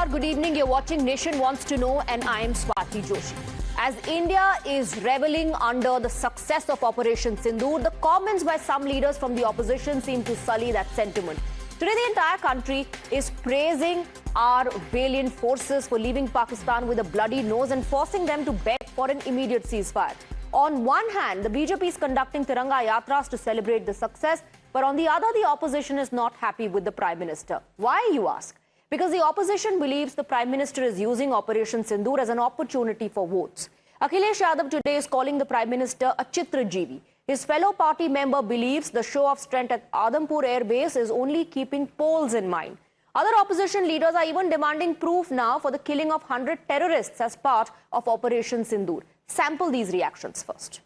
Namaskar, good evening. You're watching Nation Wants to Know and I am Swati Joshi. As India is reveling under the success of Operation Sindoor, the comments by some leaders from the opposition seem to sully that sentiment. Today, the entire country is praising our valiant forces for leaving Pakistan with a bloody nose and forcing them to beg for an immediate ceasefire. On one hand, the BJP is conducting Tiranga Yatras to celebrate the success, but on the other, the opposition is not happy with the Prime Minister. Why, you ask? Because the opposition believes the Prime Minister is using Operation Sindoor as an opportunity for votes. Akhilesh Yadav today is calling the Prime Minister a Chitrajeevi. His fellow party member believes the show of strength at Adampur Air Base is only keeping polls in mind. Other opposition leaders are even demanding proof now for the killing of 100 terrorists as part of Operation Sindoor. Sample these reactions first.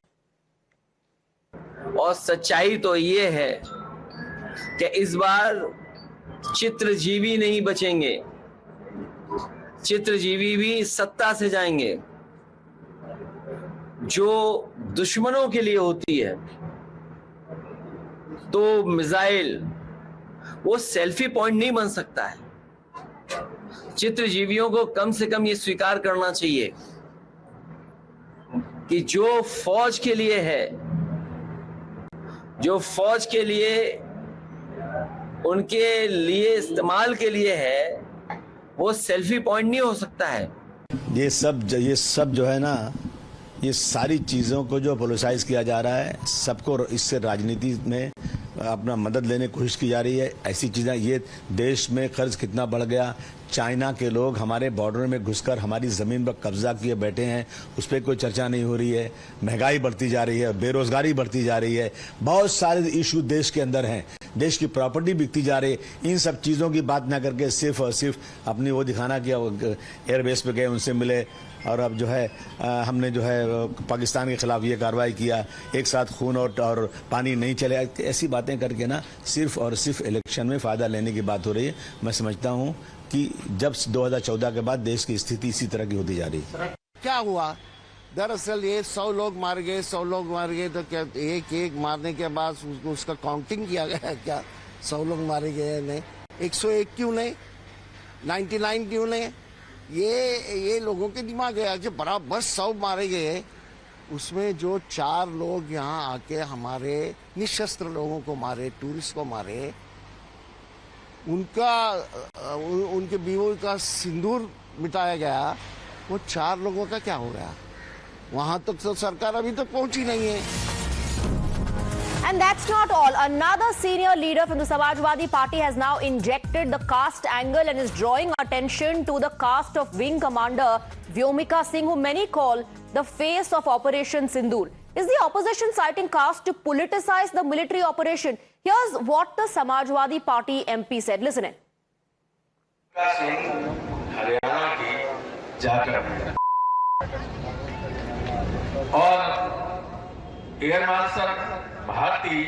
और सच्चाई तो ये है कि इस बार चित्रजीवी नहीं बचेंगे, चित्रजीवी भी सत्ता से जाएंगे। जो दुश्मनों के लिए होती है तो मिसाइल वो सेल्फी पॉइंट नहीं बन सकता है। चित्रजीवियों को कम से कम ये स्वीकार करना चाहिए कि जो फौज के लिए है, जो फौज के लिए उनके लिए इस्तेमाल के लिए है, वो सेल्फी पॉइंट नहीं हो सकता है। ये सब जो है ना, ये सारी चीज़ों को जो पॉलिटिसाइज किया जा रहा है, सबको इससे राजनीति में अपना मदद लेने की कोशिश की जा रही है। ऐसी चीज़ें, ये देश में कर्ज कितना बढ़ गया, चाइना के लोग हमारे बॉर्डर में घुसकर हमारी ज़मीन पर कब्जा किए बैठे हैं, उस पर कोई चर्चा नहीं हो रही है। महंगाई बढ़ती जा रही है, बेरोजगारी बढ़ती जा रही है, बहुत सारे इशू देश के अंदर हैं, देश की प्रॉपर्टी बिकती जा रही है। इन सब चीज़ों की बात ना करके सिर्फ और सिर्फ अपनी वो दिखाना कि एयरबेस पे गए, उनसे मिले और अब जो है हमने जो है पाकिस्तान के खिलाफ ये कार्रवाई किया, एक साथ खून और पानी नहीं चले, ऐसी बातें करके ना सिर्फ और सिर्फ इलेक्शन में फ़ायदा लेने की बात हो रही है। मैं समझता हूँ कि जब 2014 के बाद देश की स्थिति इसी तरह की होती जा रही है। क्या हुआ? दरअसल ये 100 लोग मार गए, 100 लोग मार गए, तो क्या एक मारने के बाद उसका काउंटिंग किया गया है क्या? 100 लोग मारे गए नहीं, 101 क्यों नहीं, 99 क्यों नहीं? ये लोगों के दिमाग है कि बराबर 100 मारे गए, उसमें जो 4 लोग यहाँ आके हमारे निशस्त्र लोगों को मारे, टूरिस्ट को मारे, उनके बीवों का सिंदूर मिटाया गया, वो 4 लोगों का क्या हो गया? वहां तक तो सरकार अभी तक पहुंची नहीं है। And that's not all. Another senior leader from the Samajwadi Party has now injected the caste angle and is drawing attention to the caste of Wing Commander Vyomika Singh, who many call the face of Operation Sindoor. Is the opposition citing caste to politicize the military operation? Here's what the Samajwadi Party MP said. Listen in. Haryana की जाकर और air marshal Bharti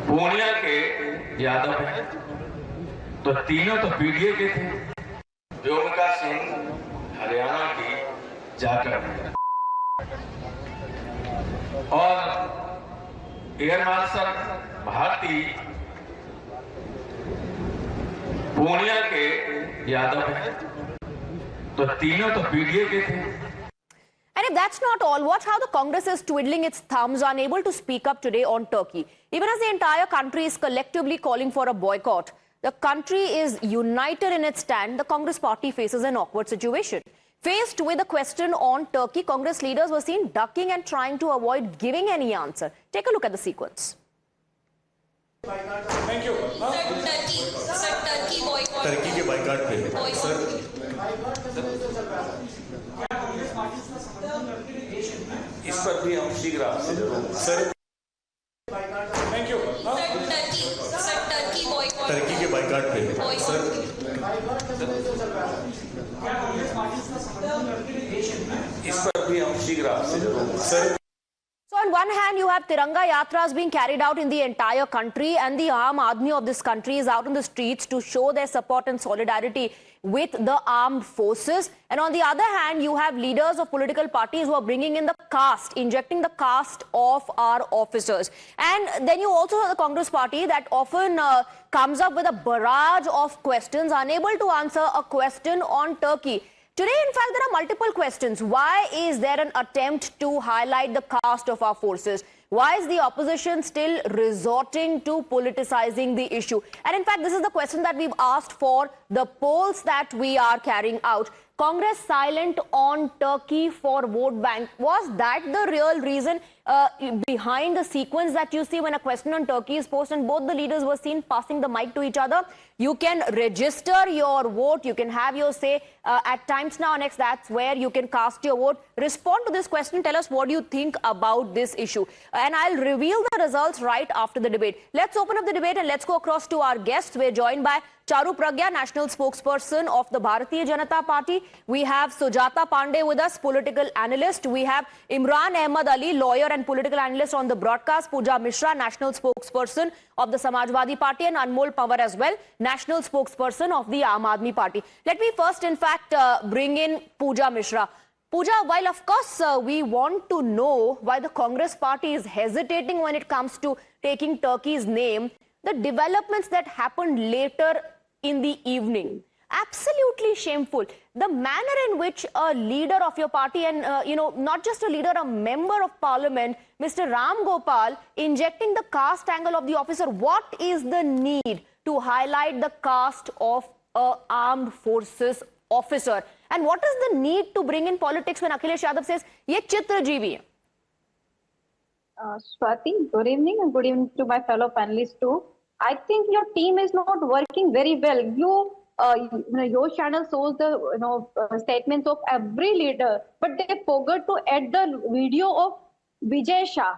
Purnia के यादव हैं, तो तीनों तो PDA के थे। व्योमिका सिंह हरियाणा की जाकर और एयर मार्शल भारती पूर्णिया के यादव हैं, तो तीनों तो पीडीए के थे। And if that's not all, watch how the Congress is twiddling its thumbs, unable to speak up today on Turkey. Even as the entire country is collectively calling for a boycott, the country is united in its stand. The Congress party faces an awkward situation. Faced with a question on Turkey, Congress leaders were seen ducking and trying to avoid giving any answer. Take a look at the sequence. Thank you. Turkey boycott. Turkey के boycott पे sir, इस पर भी हम शीघ्र आपसे जरूर sir. Thank you. Turkey boycott. Turkey के बाइकाट पे सर, इस पर भी हम शीघ्र आपसे जरूर sir. So on one hand, you have Tiranga Yatras being carried out in the entire country, and the Aam Aadmi of this country is out in the streets to show their support and solidarity with the armed forces. And on the other hand, you have leaders of political parties who are bringing in the caste, injecting the caste of our officers. And then you also have the Congress party that often comes up with a barrage of questions, unable to answer a question on Turkey. Today, in fact, there are multiple questions. Why is there an attempt to highlight the caste of our forces? Why is the opposition still resorting to politicizing the issue? And in fact, this is the question that we've asked for the polls that we are carrying out. Congress silent on Turkey for vote bank. Was that the real reason behind the sequence that you see when a question on Turkey is posed and both the leaders were seen passing the mic to each other? You can register your vote. You can have your say at Times Now Next. That's where you can cast your vote. Respond to this question. Tell us what you think about this issue. And I'll reveal the results right after the debate. Let's open up the debate and let's go across to our guests. We're joined by Charu Pragya, national spokesperson of the Bharatiya Janata Party. We have Sujata Pandey with us, political analyst. We have Imran Ahmed Ali, lawyer and political analyst on the broadcast. Pooja Mishra, national spokesperson of the Samajwadi Party, and Anmol Pawar as well, national spokesperson of the Aam Aadmi Party. Let me first, in fact, bring in Pooja Mishra. Pooja, while of course we want to know why the Congress party is hesitating when it comes to taking Turkey's name, the developments that happened later in the evening, absolutely shameful. The manner in which a leader of your party and, not just a leader, a member of parliament, Mr. Ram Gopal, injecting the caste angle of the officer. What is the need to highlight the caste of an armed forces officer? And what is the need to bring in politics when Akhilesh Yadav says, ye chitrajeevi hai? Swati, good evening and good evening to my fellow panelists too. I think your team is not working very well. Your channel shows the statements of every leader, but they forgot to add the video of Vijay Shah,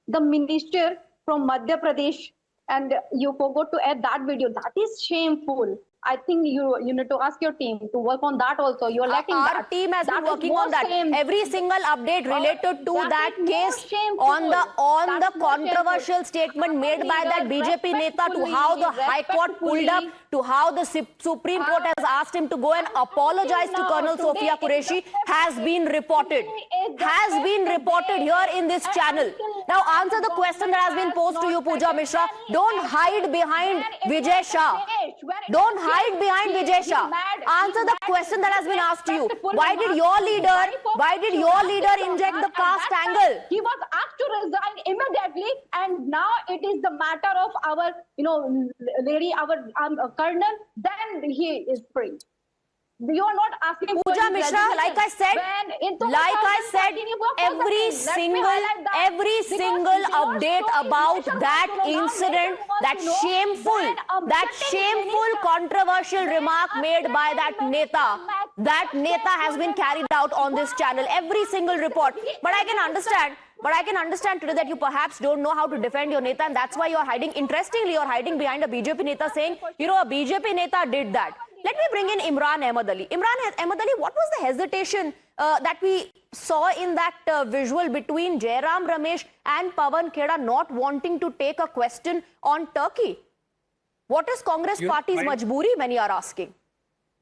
the minister from Madhya Pradesh, and you forgot to add that video. That is shameful. I think you need to ask your team to work on that also. You're lacking that. Our team has been working on that. Every single update related to that case on the controversial statement made by that BJP Neta, to how the High Court pulled up, to how the Supreme Court has asked him to go and apologize to Colonel Sophia Qureshi, has been reported. Has been reported here in this channel. Now answer the question that has been posed to you, Pooja Mishra. Don't hide behind Vijay Shah. Don't hide behind Vijay Shah. Answer the question that has been asked to you. Why did your leader inject the caste angle? He was asked to resign immediately, and now it is the matter of our, our colonel. Then he is free. You are not asking Pooja Mishra, like I said, every single update about that incident, that shameful, controversial remark made by that Neta has been carried out on this channel. Every single report. But I can understand today that you perhaps don't know how to defend your Neta, and that's why you're hiding. Interestingly, you're hiding behind a BJP Neta saying, a BJP Neta did that. Let me bring in Imran Ahmed Ali. Imran Ahmed Ali, what was the hesitation that we saw in that visual between Jairam Ramesh and Pawan Kheda not wanting to take a question on Turkey? What is Congress party's majburi when you are asking?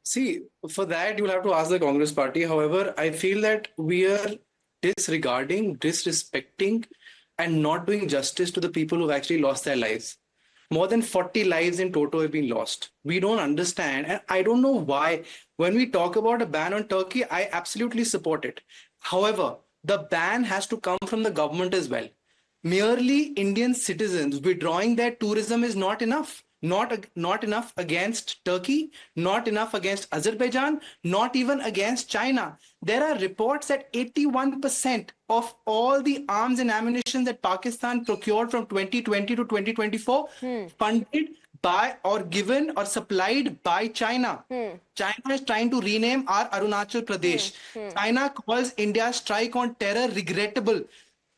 See, for that you'll have to ask the Congress party. However, I feel that we are disregarding, disrespecting and not doing justice to the people who've actually lost their lives. More than 40 lives in total have been lost. We don't understand, and I don't know why. When we talk about a ban on Turkey, I absolutely support it. However, the ban has to come from the government as well. Merely Indian citizens withdrawing their tourism is not enough. Not enough against Turkey, not enough against Azerbaijan, not even against China. There are reports that 81% of all the arms and ammunition that Pakistan procured from 2020 to 2024 funded by or given or supplied by China. China is trying to rename our Arunachal Pradesh. China calls India's strike on terror regrettable.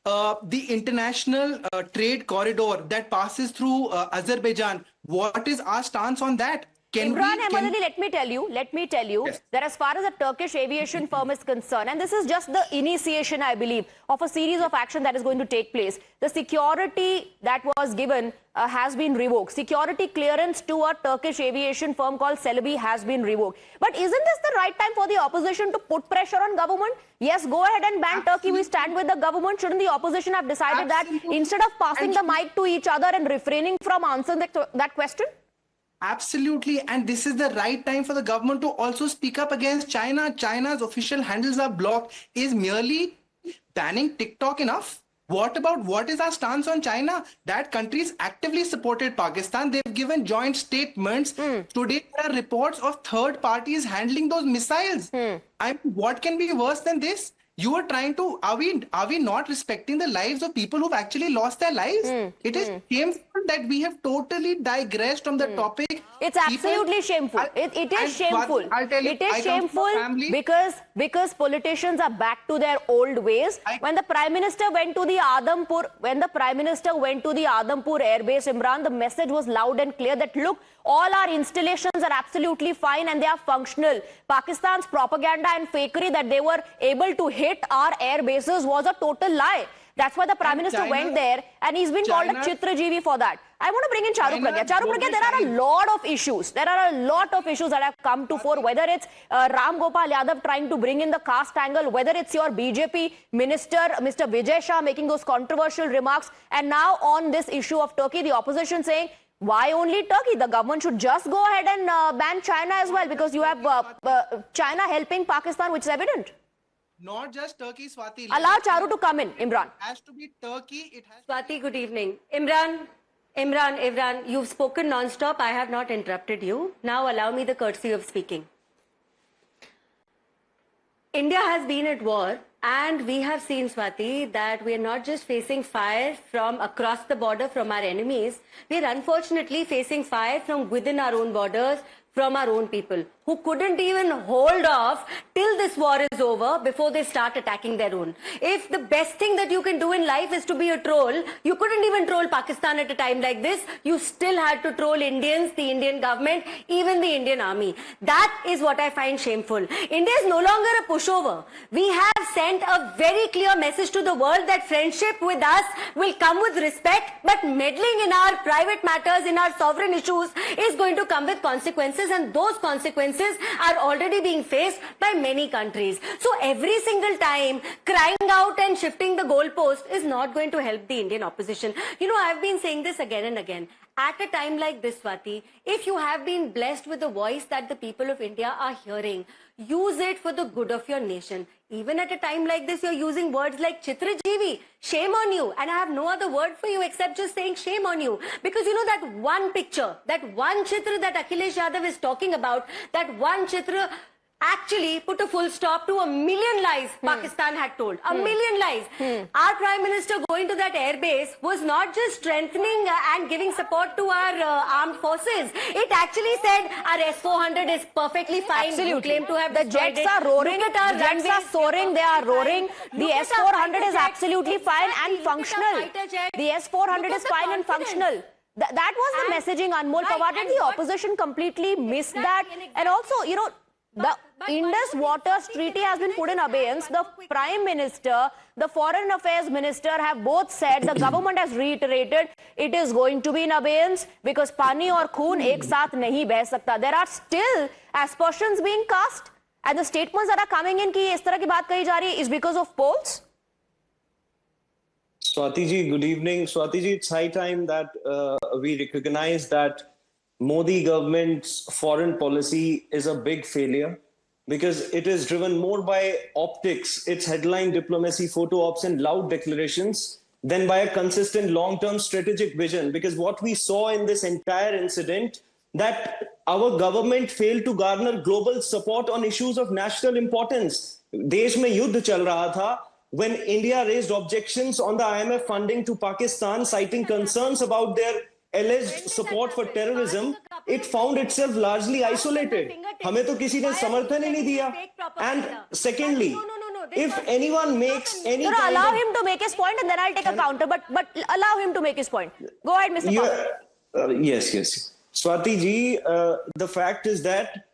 The international trade corridor that passes through Azerbaijan, what is our stance on that? Imran Ahmadali, let me tell you, Yes. that as far as the Turkish aviation firm is concerned, and this is just the initiation, I believe, of a series of action that is going to take place. The security that was given has been revoked. Security clearance to a Turkish aviation firm called Celebi has been revoked. But isn't this the right time for the opposition to put pressure on government? Yes, go ahead and ban Turkey. We stand with the government. Shouldn't the opposition have decided that instead of passing the mic to each other and refraining from answering that question? Absolutely, and this is the right time for the government to also speak up against China. China's official handles are blocked. Is merely banning TikTok enough? What is our stance on China? That country's actively supported Pakistan. They've given joint statements. Today there are reports of third parties handling those missiles. What can be worse than this? You are trying to, are we not respecting the lives of people who've actually lost their lives? It is shameful that we have totally digressed from the topic. It's absolutely shameful. It is shameful. I'll tell you, it is shameful because politicians are back to their old ways. When the Prime Minister went to the Adampur, Air Base, Imran, the message was loud and clear that look, all our installations are absolutely fine and they are functional. Pakistan's propaganda and fakery that they were able to hit our air bases was a total lie. That's why the Prime Minister went there and he's been called a Chitrajeevi for that. I want to bring in Charu Pragya. Charu Pragya, there are a lot of issues. There are a lot of issues that have come to fore, whether it's Ram Gopal Yadav trying to bring in the caste angle, whether it's your BJP minister, Mr. Vijay Shah, making those controversial remarks. And now on this issue of Turkey, the opposition saying, why only Turkey? The government should just go ahead and ban China as well, because you have China helping Pakistan, which is evident. Not just Turkey, Swati. Allow Charu to come in, Imran. It has to be Turkey. It has Swati, good evening. Imran, you've spoken non-stop. I have not interrupted you. Now allow me the courtesy of speaking. India has been at war, and we have seen, Swati, that we are not just facing fire from across the border from our enemies. We are unfortunately facing fire from within our own borders, from our own people, who couldn't even hold off till this war is over before they start attacking their own. If the best thing that you can do in life is to be a troll, you couldn't even troll Pakistan at a time like this. You still had to troll Indians, the Indian government, even the Indian army. That is what I find shameful. India is no longer a pushover. We have sent a very clear message to the world that friendship with us will come with respect, but meddling in our private matters, in our sovereign issues, is going to come with consequences. And those consequences are already being faced by many countries. So every single time crying out and shifting the goalpost is not going to help the Indian opposition. You know, I've been saying this again and again. At a time like this, Swati, if you have been blessed with the voice that the people of India are hearing, use it for the good of your nation. Even at a time like this, you're using words like Chitrajeevi. Shame on you. And I have no other word for you except just saying shame on you. Because you know that one picture, that one Chitra that Akhilesh Yadav is talking about, that one Chitra actually put a full stop to 1 million lies Pakistan had told. 1 million lies. Our Prime Minister going to that airbase was not just strengthening and giving support to our armed forces. It actually said our S-400 is perfectly fine. Absolutely. You claim to have the jets are roaring, the jets are soaring, they are roaring. The S-400 is absolutely fine and functional. The S-400 is fine and functional. That was the messaging, Anmol Pawar. Did the opposition completely miss that? And also, you know, the Indus Waters Treaty has been put in abeyance. The Prime Minister, the Foreign Affairs Minister have both said, the government has reiterated, it is going to be in abeyance because pani aur khoon ek saath nahi beh sakta. There are still aspersions being cast, and the statements that are coming in ki is tarah ki baat kahi ja rahi is because of polls. Swati ji, good evening. Swati ji, it's high time that we recognize that Modi government's foreign policy is a big failure because it is driven more by optics, its headline diplomacy, photo ops and loud declarations than by a consistent long-term strategic vision. Because what we saw in this entire incident, that our government failed to garner global support on issues of national importance. Desh mein yuddh chal raha tha when India raised objections on the IMF funding to Pakistan, citing concerns about their alleged support for terrorism, it found itself largely isolated. हमें तो किसी ने समर्थन ही नहीं दिया. And secondly, if anyone makes any allow him to make his point and then I'll take a counter. But allow him to make his point. Go ahead, Mr. Yes. Swati ji, the fact is that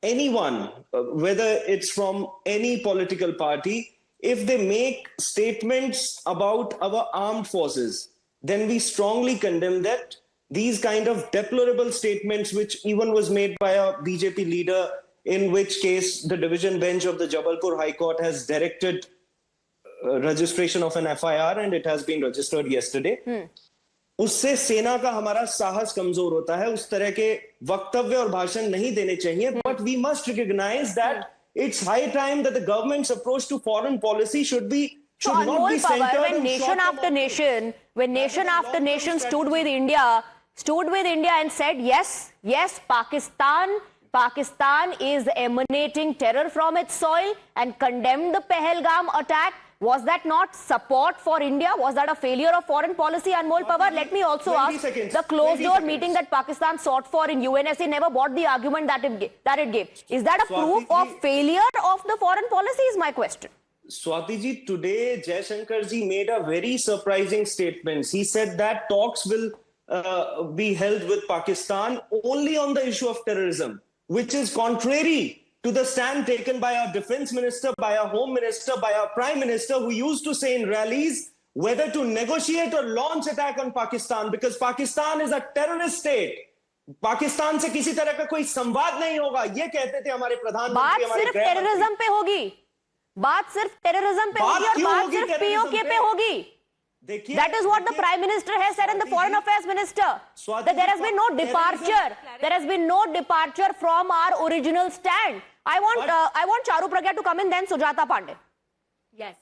anyone, whether it's from any political party, if they make statements about our armed forces, then we strongly condemn that. These kind of deplorable statements, which even was made by a BJP leader, in which case the division bench of the Jabalpur High Court has directed registration of an FIR and it has been registered yesterday. उससे सेना का हमारा साहस कमजोर होता है. उस तरह के वक्तव्य और भाषण नहीं देने चाहिए. But we must recognize that it's high time that the government's approach to foreign policy should not be centered when nation after nation stood with India and said, yes, Pakistan is emanating terror from its soil, and condemned the Pahalgam attack. Was that not support for India? Was that a failure of foreign policy, Anmol Pawar? Let me also ask, the closed-door meeting that Pakistan sought for in UNSC never bought the argument that it gave. Is that a proof of failure of the foreign policy, is my question. Swati ji, today Jaishankar ji made a very surprising statement. He said that talks will be held with Pakistan only on the issue of terrorism, which is contrary to the stand taken by our defense minister, by our home minister, by our prime minister, who used to say in rallies whether to negotiate or launch attack on Pakistan, because Pakistan is a terrorist state. Pakistan से किसी तरह का कोई संवाद नहीं होगा, ये कहते थे हमारे प्रधानमंत्री. बात सिर्फ टेररिज्म पे होगी, बात सिर्फ टेररिज्म पे होगी और बात सिर्फ पीओके पे होगी. That is what the Prime Minister has said and the Foreign Affairs Minister. That there has been no departure. There has been no departure from our original stand. I want Charu Pragya to come in, then Sujata Pandey. Yes.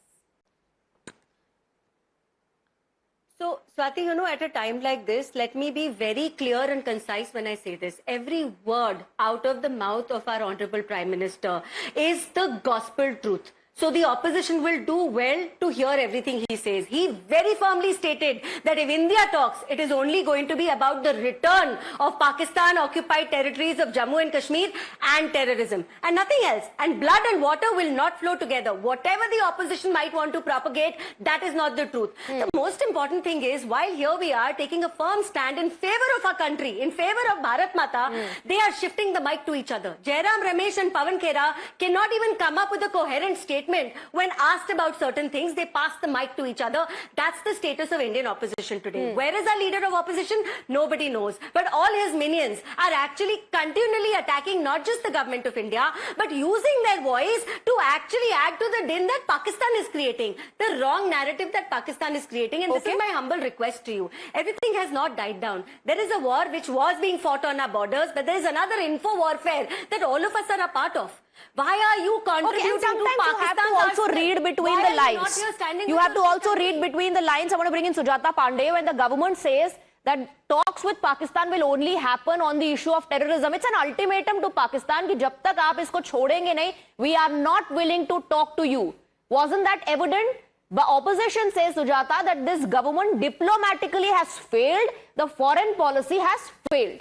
So, Swati, at a time like this, let me be very clear and concise when I say this. Every word out of the mouth of our Honorable Prime Minister is the gospel truth. So the opposition will do well to hear everything he says. He very firmly stated that if India talks, it is only going to be about the return of Pakistan-occupied territories of Jammu and Kashmir and terrorism and nothing else. And blood and water will not flow together. Whatever the opposition might want to propagate, that is not the truth. The most important thing is, while here we are taking a firm stand in favor of our country, in favor of Bharat Mata, they are shifting the mic to each other. Jairam Ramesh and Pawan Khera cannot even come up with a coherent statement. When asked about certain things, they pass the mic to each other. That's the status of Indian opposition today. Where is our leader of opposition? Nobody knows. But all his minions are actually continually attacking not just the government of India, but using their voice to actually add to the din that Pakistan is creating. The wrong narrative that Pakistan is creating. And this is my humble request to you. Everything has not died down. There is a war which was being fought on our borders, but there is another info warfare that all of us are a part of. Why are you contributing to Pakistan? You have to also read between the lines. You have to also read between the lines. I want to bring in Sujata Pandey. When the government says that talks with Pakistan will only happen on the issue of terrorism, it's an ultimatum to Pakistan कि जब तक आप इसको छोड़ेंगे नहीं, we are not willing to talk to you. Wasn't that evident? The opposition says, Sujata, that this government diplomatically has failed. The foreign policy has failed.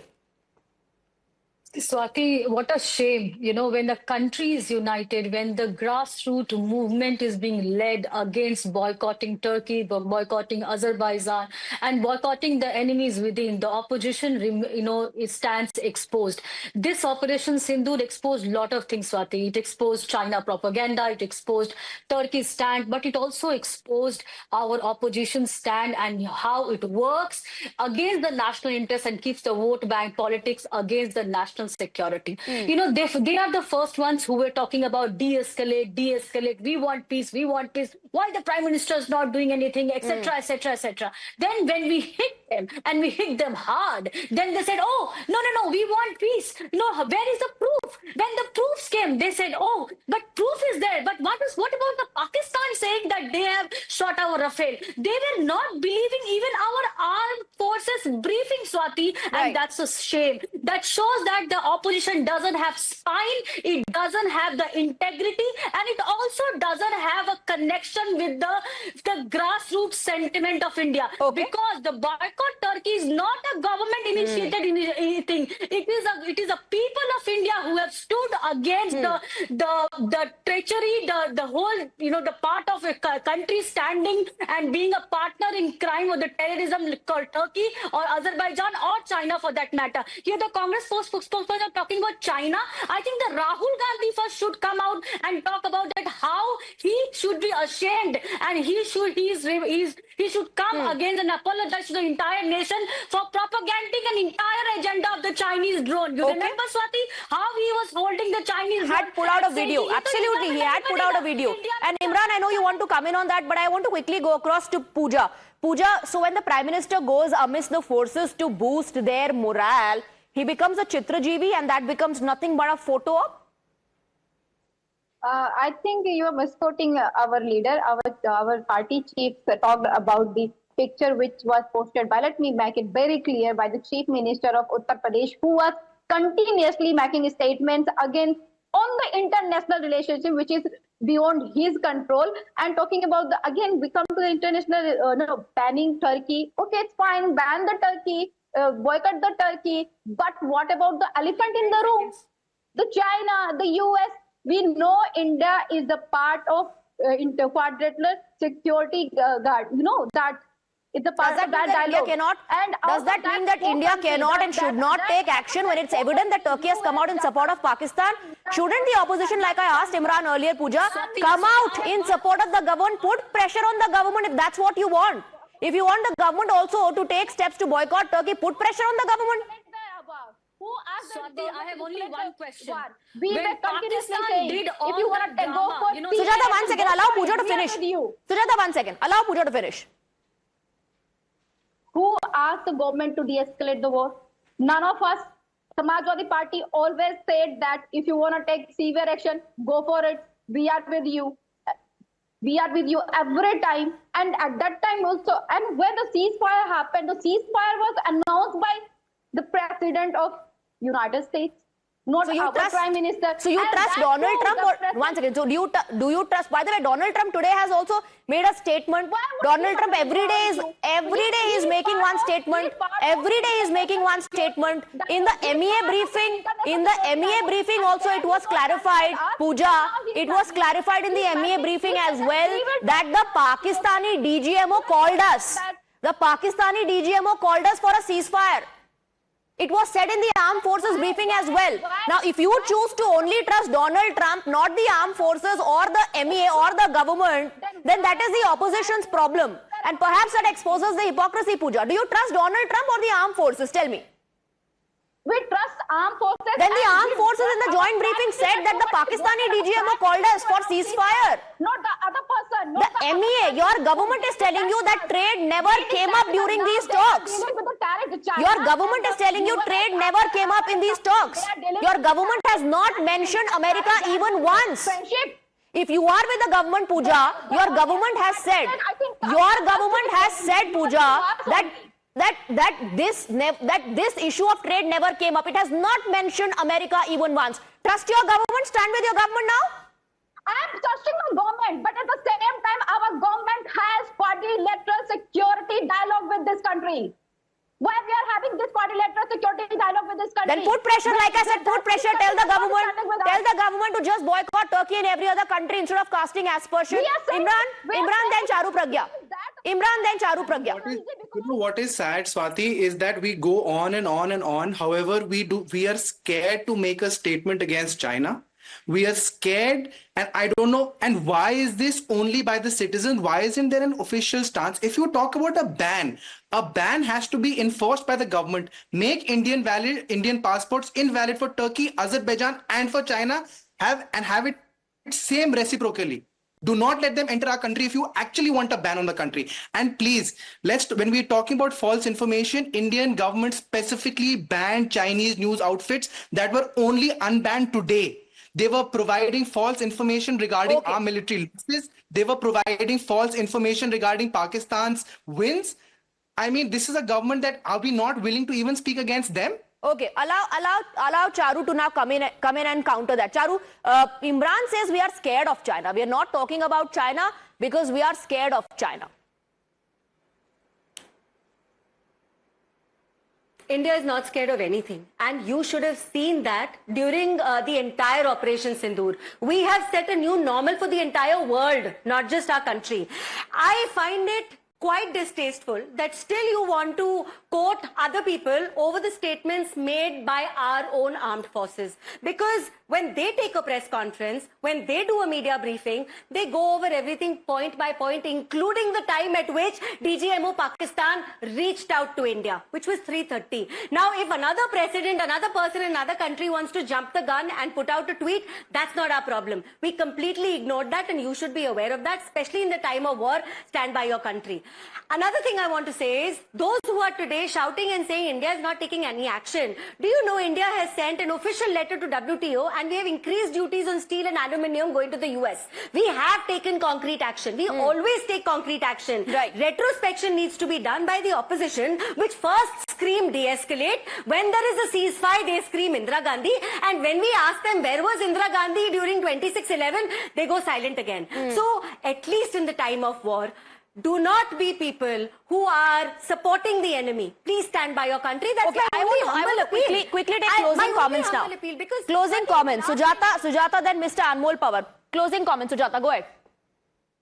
Swati, what a shame, when the country is united, when the grassroots movement is being led against boycotting Turkey, boycotting Azerbaijan, and boycotting the enemies within, the opposition, it stands exposed. This Operation Sindoor exposed a lot of things, Swati. It exposed China propaganda, it exposed Turkey's stand, but it also exposed our opposition stand and how it works against the national interest and keeps the vote bank politics against the national security. They are the first ones who were talking about de-escalate, we want peace. Why the Prime Minister is not doing anything, etc., etc., etc. Then when we hit them, and we hit them hard, then they said, oh, no, we want peace. No, where is the proof? When the proofs came, they said, oh, but proof is there. But what about the Pakistan saying that they have shot our Rafale? They were not believing even our armed forces briefing, Swati, and that's a shame. That shows that the opposition doesn't have spine, it doesn't have the integrity, and it also doesn't have a connection with the grassroots sentiment of India. Because the boycott Turkey is not a government initiated thing. It is a people of India who have stood against the treachery, the whole, the part of a country standing and being a partner in crime with the terrorism called Turkey or Azerbaijan. Azerbaijan or China for that matter. Here the Congress spokesperson are talking about China. I think the Rahul Gandhi first should come out and talk about that, how he should be ashamed and he should come against and apologize to the entire nation for propagating an entire agenda of the Chinese drone. You remember, Swati, how he was holding the Chinese drone? Had put out a video. Absolutely, he had put out a video. And Imran, I know you want to come in on that, but I want to quickly go across to Pooja. Pooja, so when the Prime Minister goes amidst the forces to boost their morale, he becomes a Chitrajeevi and that becomes nothing but a photo op? I think you are misquoting our leader. Our party chief talked about the picture which was posted by, let me make it very clear, by the Chief Minister of Uttar Pradesh, who was continuously making statements against on the international relationship which is beyond his control, and talking about the, again we come to the international banning Turkey. Okay, it's fine, ban the Turkey, boycott the Turkey, but what about the elephant in the room, the China, the US? We know India is the part of quadrilateral security guard. You know that it's a part of that dialogue. Does that mean that India cannot and should not take action when it's evident that Turkey has come out in support of Pakistan? Shouldn't the opposition, like I asked Imran earlier, Pooja, come out in support of the government, put pressure on the government if that's what you want? If you want the government also to take steps to boycott Turkey, put pressure on the government. Who asked Swati, I have only one question. We when Pakistan did all if you want to go for Sujata, 1 second, allow Pooja to finish. Sujata, 1 second, allow Pooja to finish. Who asked the government to de-escalate the war? None of us. Samajwadi Party always said that if you want to take severe action, go for it. We are with you. We are with you every time. And at that time also, and when the ceasefire happened, the ceasefire was announced by the President of United States, not our Prime Minister. So you trust Donald Trump? Or, 1 second. So do you trust? By the way, Donald Trump today has also made a statement. Donald Trump every day is making one statement. Every day is making one statement. In the MEA briefing, also it was clarified, Pooja. It was clarified in the MEA briefing as well that the Pakistani DGMO called us. The Pakistani DGMO called us for a ceasefire. It was said in the armed forces briefing as well. Now, if you choose to only trust Donald Trump, not the armed forces or the MEA or the government, then that is the opposition's problem. And perhaps that exposes the hypocrisy, Pooja. Do you trust Donald Trump or the armed forces? Tell me. We trust armed forces. Then the armed forces in the joint briefing said that the Pakistani DGMO called us for ceasefire. Not the other person. The MEA, your government is telling you that trade never came up during these talks. Your government is telling you trade never came up in these talks. Your government has not mentioned America even once. If you are with the government, Pooja, your government has said, Pooja, that this issue of trade never came up. It has not mentioned America even once. Trust your government. Stand with your government now. I am trusting my government, but at the same time, our government has quadrilateral security dialogue with this country. Why we are having this quadrilateral security dialogue with this country? Then put pressure, like I said, put pressure. Tell the government to just boycott Turkey and every other country instead of casting aspersion. Imran, then Charu Pragya. You know what is sad, Swati, is that we go on and on and on. However, we are scared to make a statement against China. We are scared, and I don't know. And why is this only by the citizens? Why isn't there an official stance? If you talk about a ban has to be enforced by the government. Make Indian passports invalid for Turkey, Azerbaijan, and for China. Have it same reciprocally. Do not let them enter our country if you actually want a ban on the country. And please, when we're talking about false information, Indian government specifically banned Chinese news outfits that were only unbanned today. They were providing false information regarding our military losses. They were providing false information regarding Pakistan's wins. I mean, this is a government that are we not willing to even speak against them? Okay, allow Charu to now come in and counter that. Charu, Imran says we are scared of China. We are not talking about China because we are scared of China. India is not scared of anything, and you should have seen that during the entire Operation Sindoor. We have set a new normal for the entire world, not just our country. I find it quite distasteful that still you want to quote other people over the statements made by our own armed forces. Because when they take a press conference, when they do a media briefing, they go over everything point by point, including the time at which DGMO Pakistan reached out to India, which was 3:30. Now, if another president, another person in another country wants to jump the gun and put out a tweet, that's not our problem. We completely ignored that, and you should be aware of that, especially in the time of war. Stand by your country. Another thing I want to say is, those who are today shouting and saying India is not taking any action, do you know India has sent an official letter to WTO and we have increased duties on steel and aluminium going to the US. We have taken concrete action. We always take concrete action. Right. Retrospection needs to be done by the opposition, which first scream de-escalate. When there is a ceasefire, they scream Indira Gandhi. And when we ask them where was Indira Gandhi during 26/11, they go silent again. So at least in the time of war, do not be people who are supporting the enemy. Please stand by your country. That's Okay, I will quickly take closing comments now. Closing comments. Sujata, then Mr. Anmol Pawar. Closing comments, Sujata, go ahead.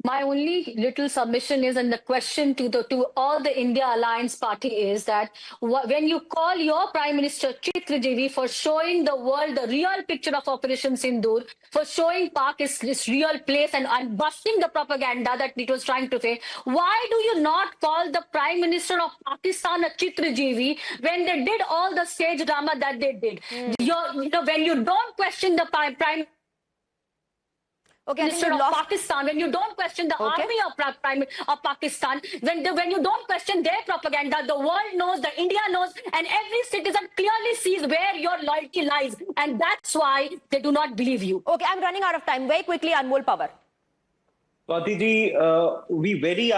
My only little submission is, and the question to all the India Alliance Party is that when you call your Prime Minister Chitrajeevi for showing the world the real picture of Operation Sindoor, for showing Pak its real place and busting the propaganda that it was trying to say, why do you not call the Prime Minister of Pakistan a Chitrajeevi when they did all the stage drama that they did? When you don't question the Prime Minister of Pakistan, when you don't question the army of Pakistan, when you don't question their propaganda, the world knows, the India knows, and every citizen clearly sees where your loyalty lies, and that's why they do not believe you. Okay, I'm running out of time. Very quickly, Anmol Pawar. Swati ji, we very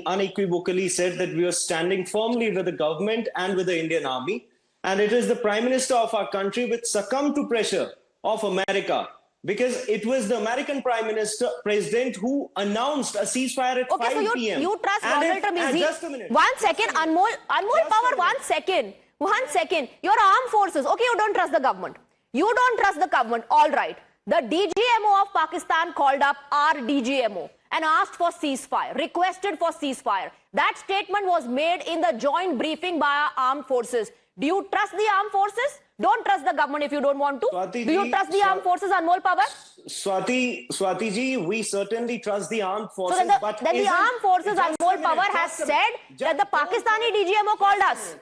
unequivocally said that we are standing firmly with the government and with the Indian army, and it is the Prime Minister of our country which succumbed to pressure of America. Because it was the American President who announced a ceasefire at 5 p.m. You trust Donald Trump? Just a minute. 1 second, Anmol Pawar, 1 second. 1 second. Your armed forces. Okay, you don't trust the government. You don't trust the government. All right. The DGMO of Pakistan called up our DGMO and asked for ceasefire, requested for ceasefire. That statement was made in the joint briefing by our armed forces. Do you trust the armed forces? Don't trust the government if you don't want to. Swati Do you trust the armed forces, Anmol Pawar? Swati ji, we certainly trust the armed forces. So then the armed forces, Anmol Pawar has said that the Pakistani DGMO called us.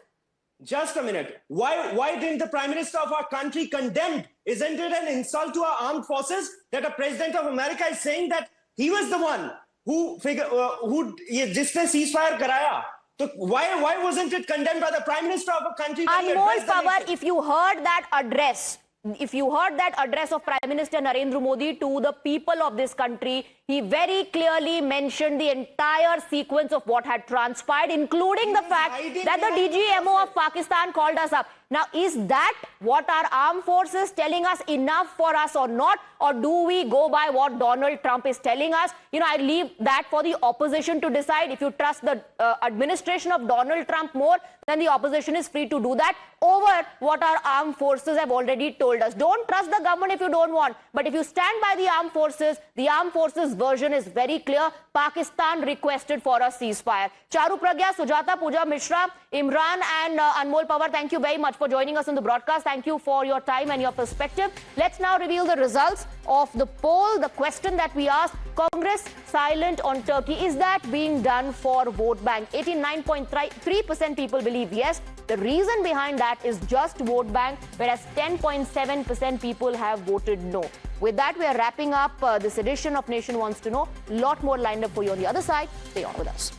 Just a minute. Why didn't the Prime Minister of our country condemn? Isn't it an insult to our armed forces that a President of America is saying that he was the one who जिसने ceasefire कराया? So why wasn't it condemned by the Prime Minister of a country? Anmol Pawar, if you heard that address of Prime Minister Narendra Modi to the people of this country, he very clearly mentioned the entire sequence of what had transpired, including the fact that the DGMO of Pakistan called us up. Now, is that what our armed forces telling us enough for us or not? Or do we go by what Donald Trump is telling us? I leave that for the opposition to decide. If you trust the administration of Donald Trump more, then the opposition is free to do that over what our armed forces have already told us. Don't trust the government if you don't want. But if you stand by the armed forces version is very clear. Pakistan requested for a ceasefire. Charu Pragya, Sujata, Pooja Mishra, Imran and Anmol Pawar, thank you very much for joining us on the broadcast. Thank you for your time and your perspective. Let's now reveal the results of the poll. The question that we asked, Congress silent on Turkey. Is that being done for vote bank? 89.3% people believe yes. The reason behind that is just vote bank, whereas 10.7% people have voted no. With that, we are wrapping up this edition of Nation Wants to Know. A lot more lined up for you on the other side. Stay on with us.